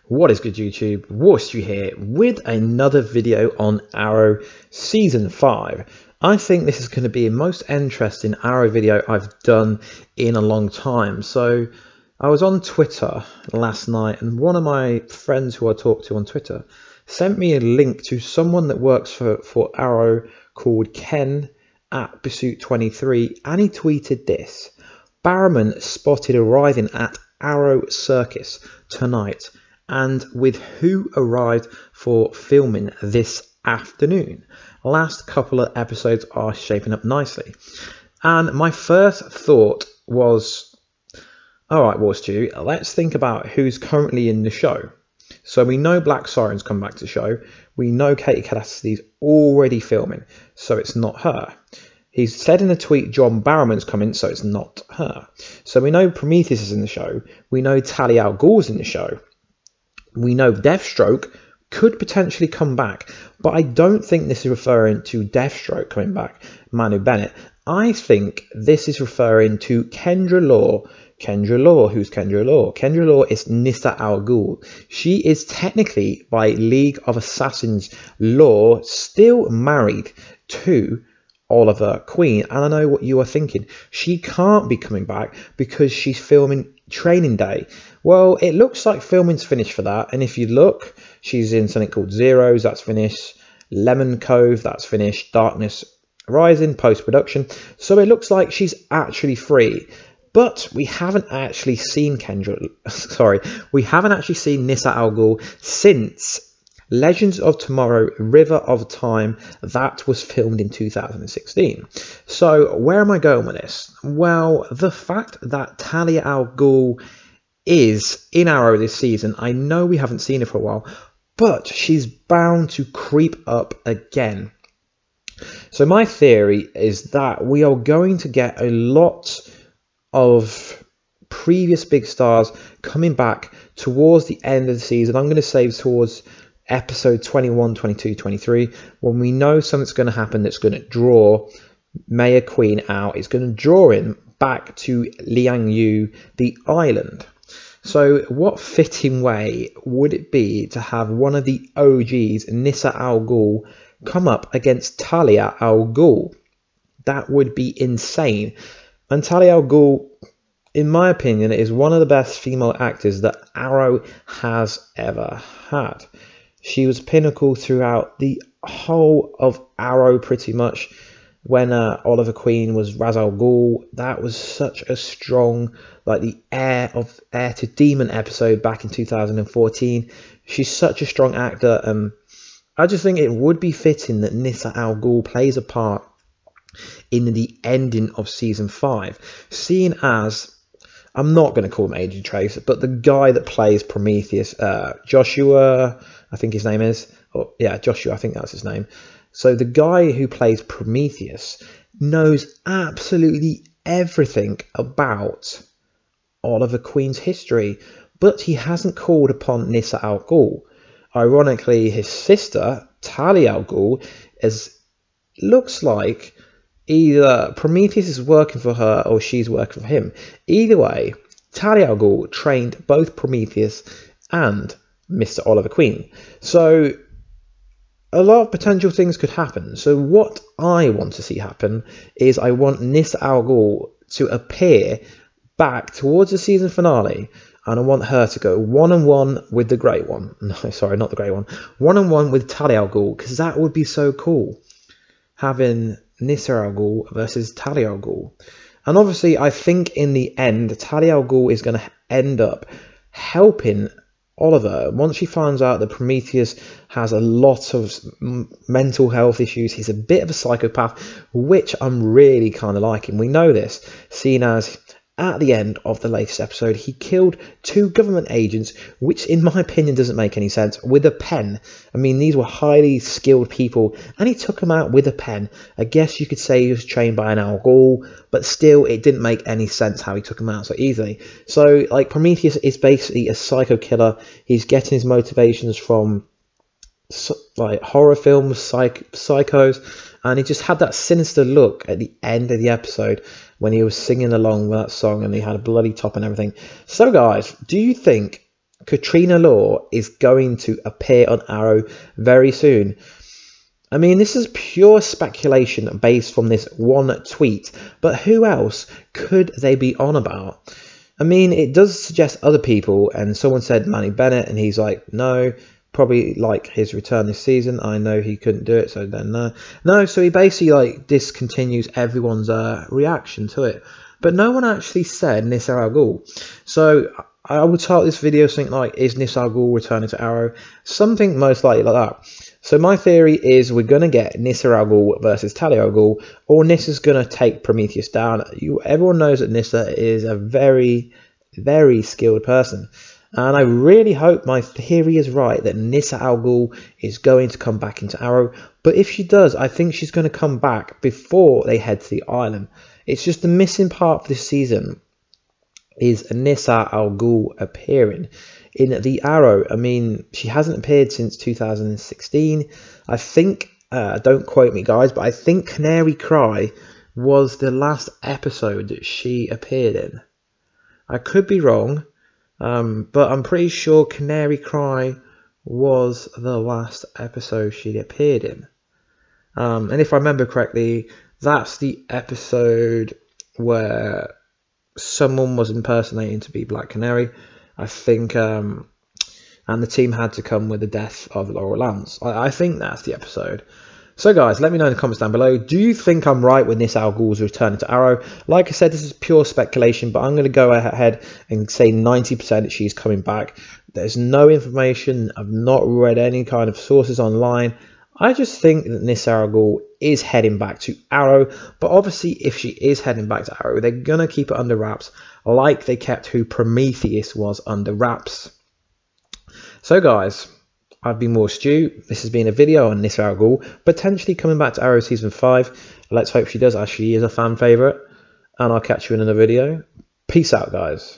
What is good, YouTube? Warstu here with another video on Arrow Season 5. I think this is going to be the most interesting Arrow video I've done in a long time. So I was on Twitter last night and one of my friends who I talked to on Twitter sent me a link to someone that works for Arrow called Ken at Pursuit23, and he tweeted this: Barrowman spotted arriving at Arrow Circus tonight, and with who arrived for filming this afternoon. Last couple of episodes are shaping up nicely, and my first thought was, alright Warstu, let's think about who's currently in the show. So we know Black Siren's come back to the show, we know Katie Cassidy's already filming, so it's not her. He's said in a tweet John Barrowman's coming, so it's not her. So we know Prometheus is in the show, we know Talia Al Ghul's in the show, we know Deathstroke could potentially come back, but I don't think this is referring to Deathstroke coming back, Manu Bennett. I think this is referring to Kendra Law. Kendra Law, who's Kendra Law? Kendra Law is Nyssa Al Ghul. She is technically, by League of Assassins law, still married to Oliver Queen, and I know what you are thinking. She can't be coming back because she's filming Training Day. Well, it looks like filming's finished for that, and if you look, she's in something called Zeros, that's finished, Lemon Cove, that's finished, Darkness Rising, post-production, so it looks like she's actually free. But we haven't actually seen we haven't actually seen Nyssa Al Ghul since Legends of Tomorrow, River of Time, that was filmed in 2016. So where am I going with this? Well, the fact that Talia Al Ghul is in Arrow this season, I know we haven't seen her for a while, but she's bound to creep up again. So my theory is that we are going to get a lot of previous big stars coming back towards the end of the season. I'm going to say towards episode 21, 22, 23, when we know something's going to happen that's going to draw Mayor Queen out. It's going to draw him back to Liang Yu, the island. So what fitting way would it be to have one of the OGs, Nyssa Al Ghul, come up against Talia Al Ghul? That would be insane. And Talia Al Ghul, in my opinion, is one of the best female actors that Arrow has ever had. She was pinnacle throughout the whole of Arrow, pretty much. When Oliver Queen was Ra's al Ghul, that was such a strong, like the Heir to Demon episode back in 2014. She's such a strong actor. I just think it would be fitting that Nyssa Al Ghul plays a part in the ending of season 5, seeing as, I'm not going to call him Agent Trace, but the guy that plays Prometheus, Joshua, I think his name is, Joshua, I think that's his name. So the guy who plays Prometheus knows absolutely everything about Oliver Queen's history, but he hasn't called upon Nyssa Al Ghul. Ironically, his sister, Talia Al Ghul, looks like either Prometheus is working for her or she's working for him. Either way, Talia Al Ghul trained both Prometheus and Mr. Oliver Queen. So a lot of potential things could happen. So what I want to see happen is I want Nyssa Al Ghul to appear back towards the season finale, and I want her to go one-on-one with the Grey One. No, sorry, not the Grey One. One-on-one with Talia Al Ghul, because that would be so cool, having Nyssa Al Ghul versus Talia Al Ghul. And obviously, I think in the end, Talia Al Ghul is going to end up helping Oliver. Once she finds out that Prometheus has a lot of mental health issues, he's a bit of a psychopath, which I'm really kind of liking. We know this, seeing as at the end of the latest episode, he killed 2 government agents, which in my opinion doesn't make any sense, with a pen. I mean, these were highly skilled people, and he took them out with a pen. I guess you could say he was trained by an Al Ghul, but still, it didn't make any sense how he took them out so easily. So, like, Prometheus is basically a psycho killer. He's getting his motivations from, like, horror films, psychos, and he just had that sinister look at the end of the episode when he was singing along with that song and he had a bloody top and everything. So guys, do you think Katrina Law is going to appear on Arrow very soon. I mean, this is pure speculation based from this one tweet, but who else could they be on about? I mean, it does suggest other people, and someone said Manny Bennett, and he's like, no, probably like his return this season. I know he couldn't do it, so then no. So he basically like discontinues everyone's reaction to it, but no one actually said Nyssa Al Ghul. So I would title this video something like, is Nyssa Al Ghul returning to Arrow? Something most likely like that. So my theory is we're going to get Nyssa Al Ghul versus Talia Al Ghul, or Nyssa's going to take Prometheus down. Everyone knows that Nyssa is a very, very skilled person. And I really hope my theory is right, that Nyssa Al Ghul is going to come back into Arrow. But if she does, I think she's going to come back before they head to the island. It's just the missing part of this season is Nyssa Al Ghul appearing in the Arrow. I mean, she hasn't appeared since 2016. I think, don't quote me guys, but I think Canary Cry was the last episode that she appeared in. I could be wrong, but I'm pretty sure Canary Cry was the last episode she appeared in. And if I remember correctly, that's the episode where someone was impersonating to be Black Canary, I think, and the team had to come with the death of Laurel Lance. I think that's the episode. So guys, let me know in the comments down below. Do you think I'm right with Nyssa Al Ghul's returning to Arrow? Like I said, this is pure speculation, but I'm going to go ahead and say 90% she's coming back. There's no information. I've not read any kind of sources online. I just think that Nyssa Al Ghul is heading back to Arrow, but obviously if she is heading back to Arrow, they're going to keep it under wraps like they kept who Prometheus was under wraps. So guys, I've been Warstu. This has been a video on Nyssa Al Ghul, potentially coming back to Arrow Season 5. Let's hope she does, as she is a fan favourite, and I'll catch you in another video. Peace out, guys.